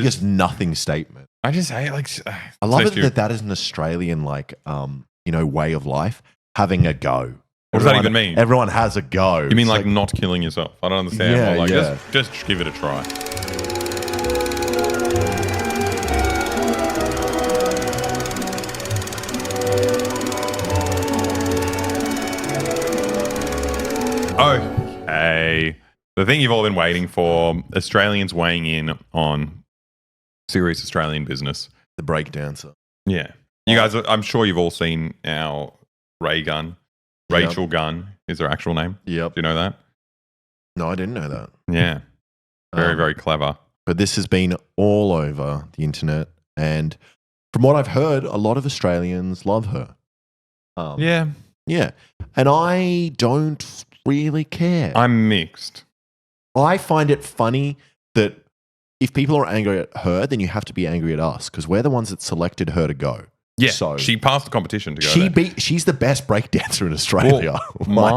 biggest nothing statement. I just hate like. I love it that is an Australian like way of life, having a go. What does that even mean? Everyone has a go. You mean like not killing yourself? I don't understand. Yeah, like yeah. just give it a try. Okay. The thing you've all been waiting for, Australians weighing in on serious Australian business. The breakdancer. Yeah. You guys, I'm sure you've all seen our RAYGUN. Rachael Gunn is her actual name. Yep. Do you know that? No, I didn't know that. Yeah. Very, very clever. But this has been all over the internet. And from what I've heard, a lot of Australians love her. Yeah. Yeah. And I don't really care. I'm mixed. I find it funny that if people are angry at her, then you have to be angry at us because we're the ones that selected her to go. Yeah, so she passed the competition to go there. She's the best breakdancer in Australia. Well,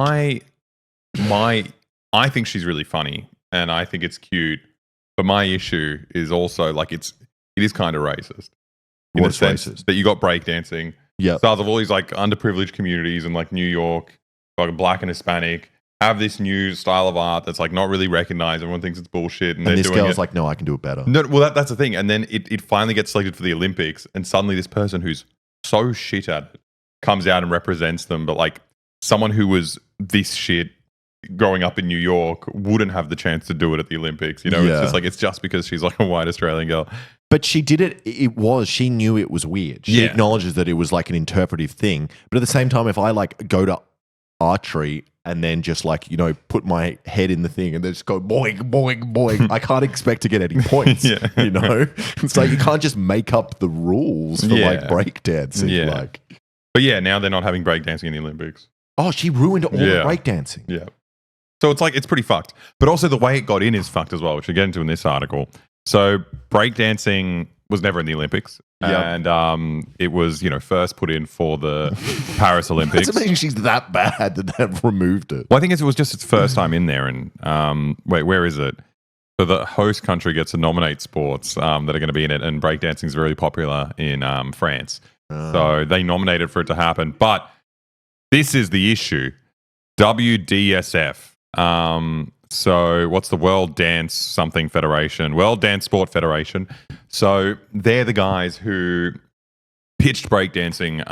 I think she's really funny and I think it's cute. But my issue is also like it is kind of racist. In the sense that you got breakdancing. Yeah. Stars of all these like underprivileged communities in like New York, like Black and Hispanic, have this new style of art that's like not really recognized. Everyone thinks it's bullshit. And this girl's like, no, I can do it better. No, well, that's the thing. And then it finally gets selected for the Olympics. And suddenly this person who's so shit at it comes out and represents them. But like someone who was this shit growing up in New York wouldn't have the chance to do it at the Olympics. You know, It's just like, it's just because she's like a white Australian girl. But she did it. She knew it was weird. She acknowledges that it was like an interpretive thing. But at the same time, if I like go to archery and then just like, put my head in the thing and then just go boing, boing, boing, I can't expect to get any points, It's like you can't just make up the rules for like breakdancing. Yeah. Like. But yeah, now they're not having breakdancing in the Olympics. Oh, she ruined all the breakdancing. Yeah. So it's like, it's pretty fucked. But also the way it got in is fucked as well, which we get into in this article. So breakdancing was never in the Olympics. Yep. And it was, first put in for the Paris Olympics. It's amazing she's that bad that they've removed it. Well, I think it was just its first time in there. And wait, where is it? So the host country gets to nominate sports that are going to be in it. And breakdancing is very popular in France. So they nominated for it to happen. But this is the issue. WDSF. So what's the World Dance something Federation? World Dance Sport Federation. So they're the guys who pitched breakdancing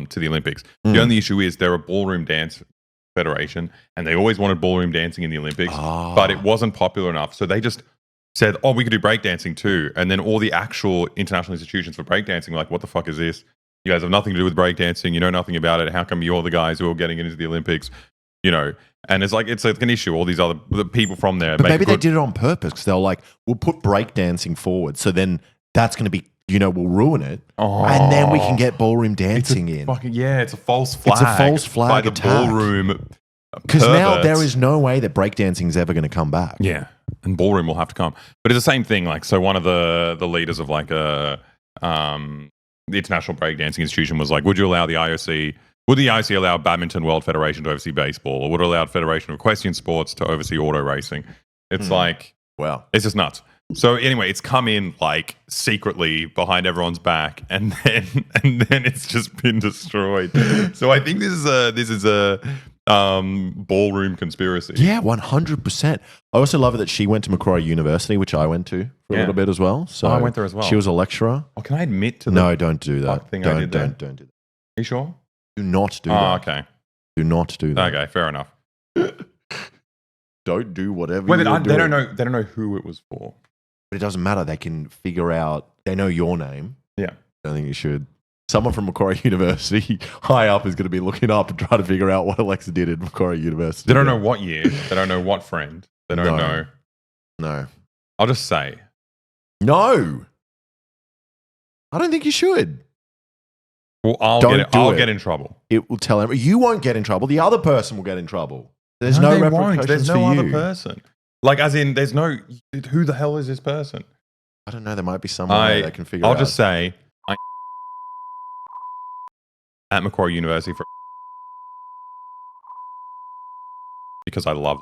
to the Olympics. The only issue is they're a ballroom dance federation and they always wanted ballroom dancing in the Olympics, but it wasn't popular enough. So they just said, oh, we could do breakdancing too. And then all the actual international institutions for breakdancing were like, what the fuck is this? You guys have nothing to do with breakdancing. You know nothing about it. How come you're the guys who are getting into the Olympics? And it's like an issue. All these other people from there. But maybe they did it on purpose because they were like, we'll put breakdancing forward. So then that's going to be, we'll ruin it. And then we can get ballroom dancing in. It's a false flag. It's a false flag by the attack. ballroom. Because now there is no way that breakdancing is ever going to come back. Yeah. And ballroom will have to come. But it's the same thing. Like, so one of the leaders of like the International Breakdancing Institution was like, would the IOC allow Badminton World Federation to oversee baseball? Or would it allow Federation of Equestrian Sports to oversee auto racing? It's like, wow, it's just nuts. So anyway, it's come in like secretly behind everyone's back, and then it's just been destroyed. So I think this is a ballroom conspiracy. Yeah, 100%. I also love it that she went to Macquarie University, which I went to for a little bit as well. So I went there as well. She was a lecturer. Oh, can I admit to No, don't do that. Thing don't do that. Are you sure? Do not do that. Oh, okay. Do not do that. Okay, fair enough. Don't do whatever Well, you're they doing. don't know who it was for. But it doesn't matter. They can figure out. They know your name. Yeah. I don't think you should. Someone from Macquarie University high up is going to be looking up and trying to figure out what Alexa did at Macquarie University. They don't know what year. They don't know what friend. They don't know. No. I'll just say. No. I don't think you should. Well, I'll get in trouble. It will tell everyone. You won't get in trouble. The other person will get in trouble. There's no repercussions. There's no for other you. person. Like, as in, there's no. Who the hell is this person? I don't know. There might be someone that can figure out. I'll just say, at Macquarie University because I love.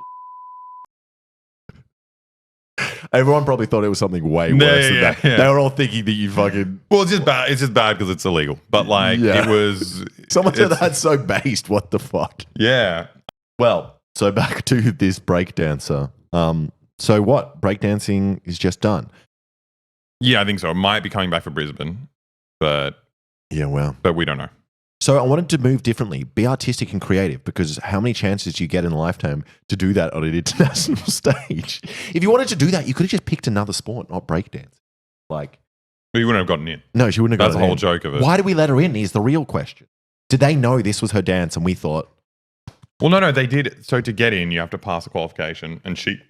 Everyone probably thought it was something way worse than that. Yeah. They were all thinking that you fucking... Well, it's just bad. It's just bad because it's illegal. But like, it was... Someone said that's so based. What the fuck? Yeah. Well, so back to this breakdancer. So what? Breakdancing is just done. Yeah, I think so. It might be coming back for Brisbane, but... Yeah, well. But we don't know. So I wanted to move differently, be artistic and creative, because how many chances do you get in a lifetime to do that on an international stage? If you wanted to do that, you could have just picked another sport, not breakdance. Like, But you wouldn't have gotten in. no, she wouldn't have That's gotten the whole in. joke of it. Why did we let her in is the real question. Did they know this was her dance and we thought... Well, no, they did. So to get in, you have to pass a qualification, and she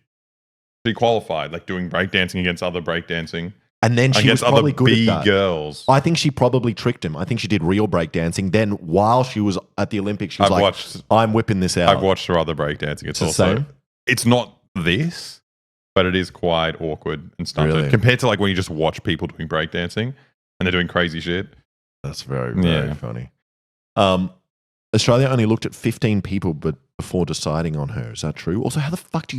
qualified, like doing breakdancing against other breakdancing. And then she was probably good at that. Girls. I think she probably tricked him. I think she did real breakdancing. Then while she was at the Olympics, she was I'm whipping this out. I've watched her other breakdancing. It's the also... same? It's not this, but it is quite awkward and stunted. Really? Compared to like when you just watch people doing breakdancing and they're doing crazy shit. That's very, very funny. Australia only looked at 15 people before deciding on her. Is that true? Also, how the fuck do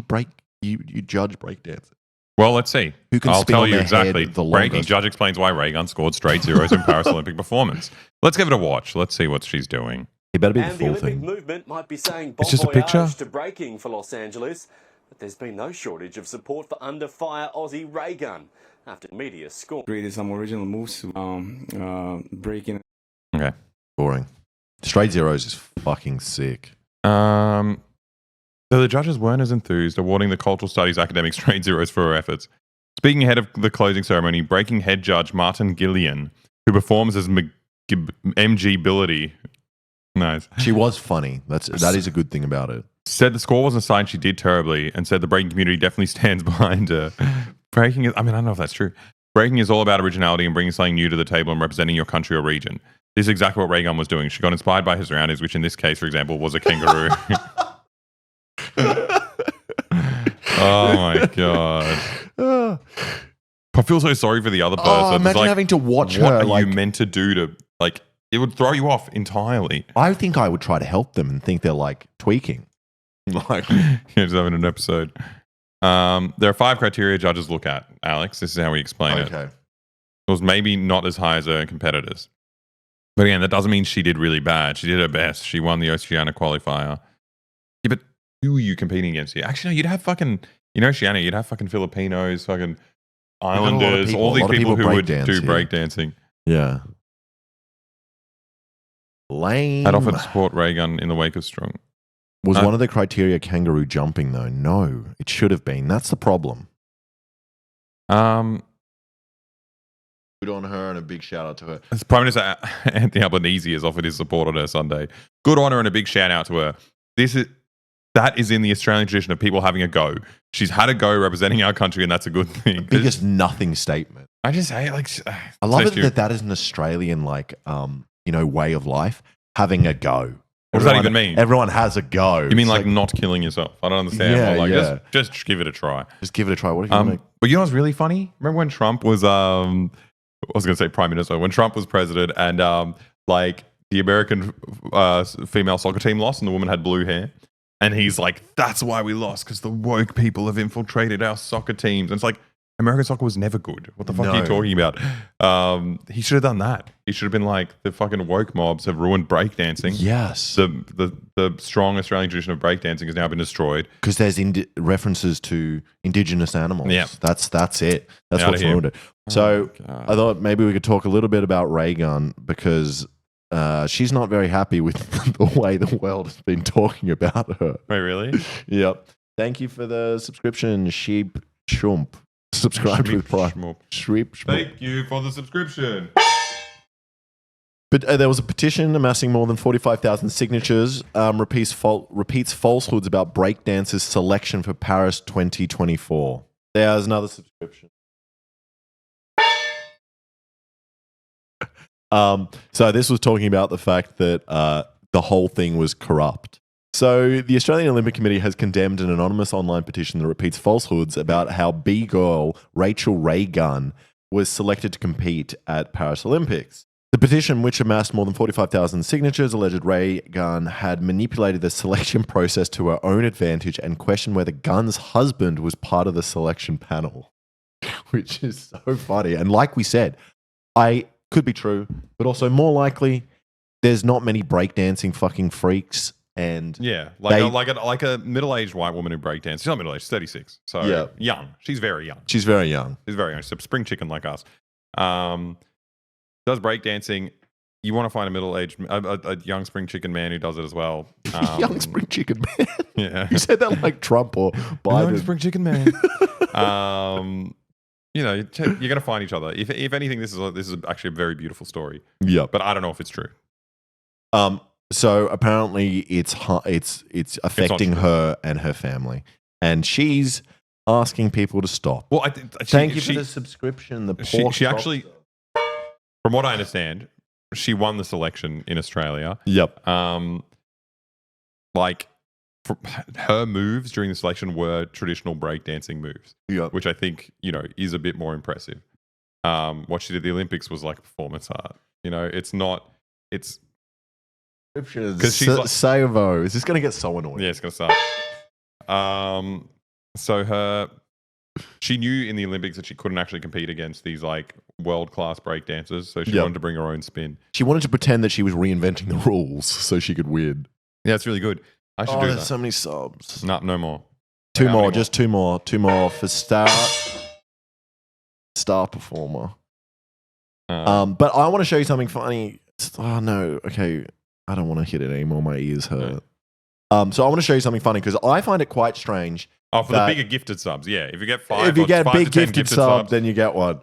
you judge breakdancing? Well, let's see. Who can I'll spin tell on you their exactly. head the Breaking longest? judge explains why RAYGUN scored straight zeros in Paris Olympic performance. Let's give it a watch. Let's see what she's doing. It better be the And full the Olympic thing. movement might be saying bon It's just a picture? voyage to breaking for Los Angeles, but there's been no shortage of support for under fire Aussie RAYGUN after media scorn. Created some original moves to breaking. Okay. Boring. Straight zeros is fucking sick. So the judges weren't as enthused, awarding the Cultural Studies academic straight zeros for her efforts. Speaking ahead of the closing ceremony, breaking head judge Martin Gillian, who performs as MG Bility, nice, She was funny. That is a good thing about it. said the score wasn't a sign she did terribly, and said the breaking community definitely stands behind her. Breaking is, I mean, I don't know if that's true. Breaking is all about originality and bringing something new to the table and representing your country or region. This is exactly what RAYGUN was doing. She got inspired by his surroundings, which in this case, for example, was a kangaroo. Oh my god! I feel so sorry for the other person. Oh, imagine having to watch what her. are Like, you meant to do to like? It would throw you off entirely. I think I would try to help them and think they're like tweaking. Like, Yeah, just having an episode. There are 5 criteria judges look at. Alex, this is how we explain it. okay. It was maybe not as high as her competitors, but again, that doesn't mean she did really bad. She did her best. She won the Oceania qualifier. Yeah, but who are you competing against here? Actually, no, you'd have fucking, Oceania, you'd have fucking Filipinos, fucking Islanders, all these people who would do breakdancing. Yeah. Lame. Had offered to support RAYGUN in the wake of Strong. Was one of the criteria kangaroo jumping though? No, it should have been. That's the problem. Good on her and a big shout out to her. Prime Minister Anthony Albanese has offered his support on her Sunday. Good on her and a big shout out to her. That is in the Australian tradition of people having a go. She's had a go representing our country, and that's a good thing. Biggest nothing statement. I just say like I love it that is an Australian way of life. Having a go. What does that even mean? Everyone has a go. You mean like not killing yourself? I don't understand. Yeah, Like, yeah. Just give it a try. Just give it a try. What if you make? But you know what's really funny? Remember when Trump was I was going to say prime minister, when Trump was president, and like the American female soccer team lost and the woman had blue hair, and he's like, that's why we lost, because the woke people have infiltrated our soccer teams. And it's like, American soccer was never good. What the fuck are you talking about? He should have done that. He should have been like, the fucking woke mobs have ruined breakdancing. Yes. The strong Australian tradition of breakdancing has now been destroyed. Because there's references to indigenous animals. Yeah. That's it. That's Outta what's here. ruined it. So God. I thought maybe we could talk a little bit about RAYGUN, because she's not very happy with the way the world has been talking about her. Wait, really? Yep. Thank you for the subscription, Sheep Shump. Subscribe with Prime. Shreep. Thank you for the subscription. But there was a petition amassing more than 45,000 signatures, repeats falsehoods about breakdancers' selection for Paris 2024. There's another subscription. So this was talking about the fact that the whole thing was corrupt. So the Australian Olympic Committee has condemned an anonymous online petition that repeats falsehoods about how B-girl Rachael Gunn was selected to compete at Paris Olympics. The petition, which amassed more than 45,000 signatures, alleged Gunn had manipulated the selection process to her own advantage and questioned whether Gunn's husband was part of the selection panel. which is so funny. And like we said, I could be true, but also more likely, there's not many breakdancing fucking freaks. And yeah, like a middle-aged white woman who breakdances. She's not middle-aged, she's 36. So young. She's very young. She's very young. She's very young. She's a spring chicken like us. Does breakdancing. You want to find a middle-aged, a young spring chicken man who does it as well. Young spring chicken man. Yeah. You said that like Trump or Biden. Young spring chicken man. You know, you're going to find each other. If anything, this is actually a very beautiful story. Yeah. But I don't know if it's true. So apparently it's affecting her and her family, and she's asking people to stop. Well, thank you for the subscription. She actually, from what I understand, she won the selection in Australia. Yep. Like her moves during the selection were traditional breakdancing moves. Yep. Which I think is a bit more impressive. What she did at the Olympics was like performance art. It's not. It's because she's like, Savo. Is this going to get so annoying? Yeah, it's going to start. So she knew in the Olympics that she couldn't actually compete against these like world-class breakdancers, so she wanted to bring her own spin. She wanted to pretend that she was reinventing the rules so she could win. Yeah, it's really good. I should do that. There's so many subs. No more. Two more, just two more. Two more for star performer. But I want to show you something funny. Oh, no. Okay. I don't want to hit it anymore. My ears hurt. So I want to show you something funny because I find it quite strange. Oh, for the bigger gifted subs, yeah. If you get a big gifted sub, then you get one.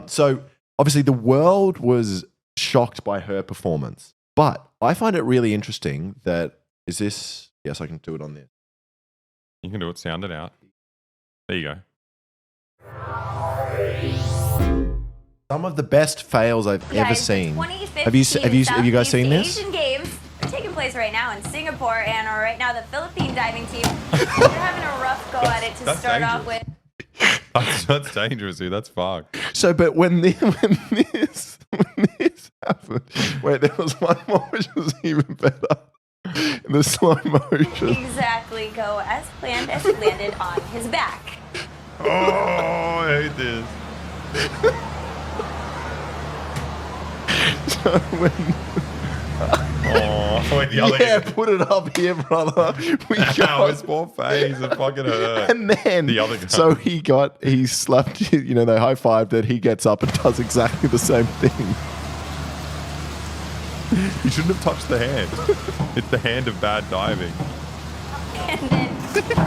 So obviously the world was shocked by her performance, but I find it really interesting that yes, I can do it on this. You can do it. Sound it out. There you go. Some of the best fails I've ever seen. Have you guys seen this? Asian Games are taking place right now in Singapore, and right now the Philippine diving team they're having a rough go at it to start off with. That's dangerous, dude. That's fucked. So, but when this happened, wait, there was one more which was even better. In the slow motion. Exactly, go as planned as he landed on his back. Oh, I hate this. So when the other yeah, put it up here, brother. Ow, his poor face, it fucking hurt. And then the other guy. So he slapped, they high-fived that he gets up and does exactly the same thing. You shouldn't have touched the hand. It's the hand of bad diving. And then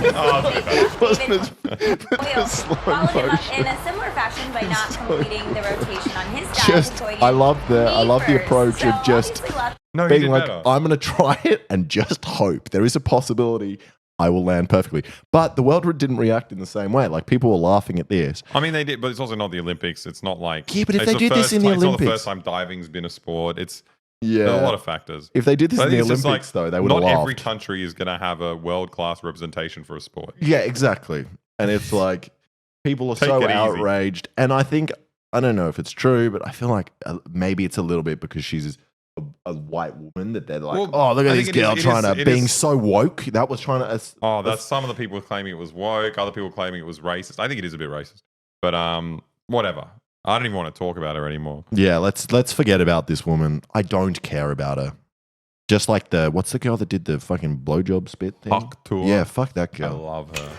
followed him up in a similar fashion by not completing the rotation on his dive. I love the approach of just being like, better. I'm going to try it and just hope. There is a possibility I will land perfectly. But the world didn't react in the same way. Like, people were laughing at this. I mean, they did, but it's also not the Olympics. It's not like... Yeah, but if they did this in the Olympics... It's not the first time diving's been a sport. There are a lot of factors. If they did this in the Olympics, though, they would have laughed. Not every country is going to have a world-class representation for a sport. Yeah, exactly. And it's like, people are so outraged. And I don't know if it's true, but I feel like maybe it's a little bit because she's a white woman that they're like, look at this girl being so woke. That was trying to... that's some of the people claiming it was woke, other people claiming it was racist. I think it is a bit racist. But whatever. I don't even want to talk about her anymore. Yeah, let's forget about this woman. I don't care about her. Just like what's the girl that did the fucking blowjob spit thing? Fuck tour. Yeah, fuck that girl. I love her.